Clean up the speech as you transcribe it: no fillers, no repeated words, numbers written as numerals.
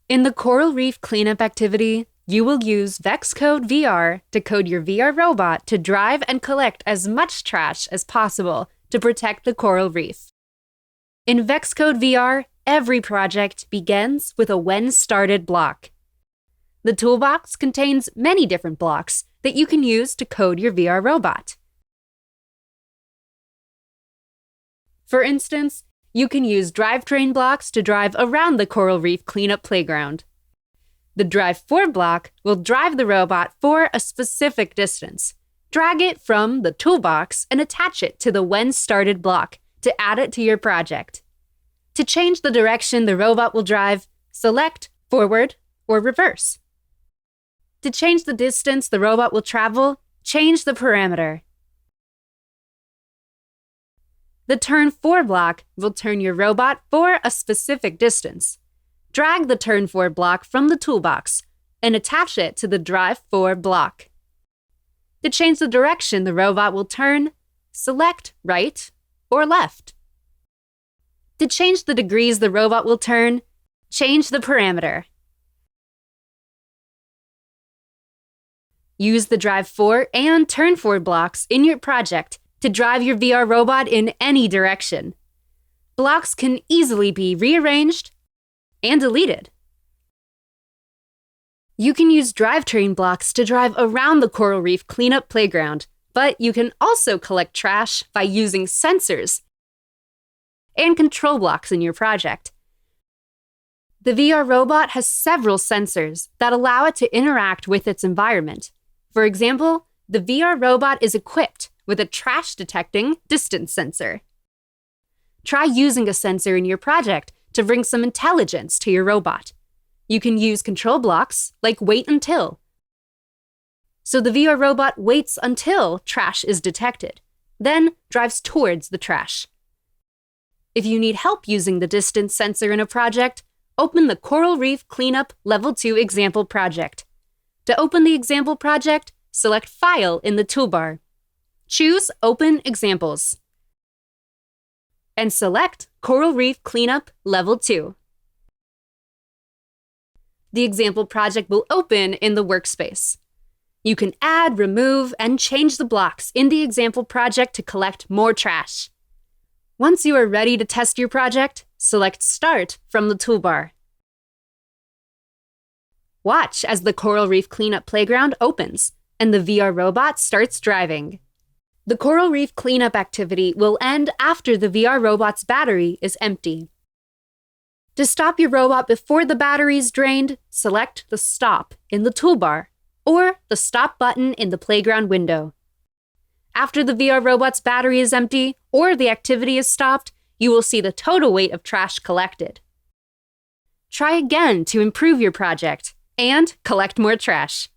In the coral reef cleanup activity, you will use VEX Code VR to code your VR robot to drive and collect as much trash as possible to protect the coral reef. In VEX Code VR, every project begins with a when started block. The toolbox contains many different blocks that you can use to code your VR robot. For instance, you can use drivetrain blocks to drive around the coral reef cleanup playground. The drive for block will drive the robot for a specific distance. Drag it from the toolbox and attach it to the when started block to add it to your project. To change the direction the robot will drive, select forward or reverse. To change the distance the robot will travel, change the parameter. The turn for block will turn your robot for a specific distance. Drag the turn for block from the toolbox and attach it to the drive for block. To change the direction the robot will turn, select right or left. To change the degrees the robot will turn, change the parameter. Use the drive for and turn for blocks in your project to drive your VR robot in any direction. Blocks can easily be rearranged and deleted. You can use drivetrain blocks to drive around the coral reef cleanup playground, but you can also collect trash by using sensors and control blocks in your project. The VR robot has several sensors that allow it to interact with its environment. For example, the VR robot is equipped with a trash-detecting distance sensor. Try using a sensor in your project to bring some intelligence to your robot. You can use control blocks like wait until. So the VR robot waits until trash is detected, then drives towards the trash. If you need help using the distance sensor in a project, open the Coral Reef Cleanup Level 2 example project. To open the example project, select File in the toolbar. Choose Open Examples and select Coral Reef Cleanup Level 2. The example project will open in the workspace. You can add, remove, and change the blocks in the example project to collect more trash. Once you are ready to test your project, select Start from the toolbar. Watch as the Coral Reef Cleanup Playground opens and the VR robot starts driving. The Coral Reef cleanup activity will end after the VR robot's battery is empty. To stop your robot before the battery is drained, select the Stop in the toolbar or the Stop button in the playground window. After the VR robot's battery is empty or the activity is stopped, you will see the total weight of trash collected. Try again to improve your project and collect more trash.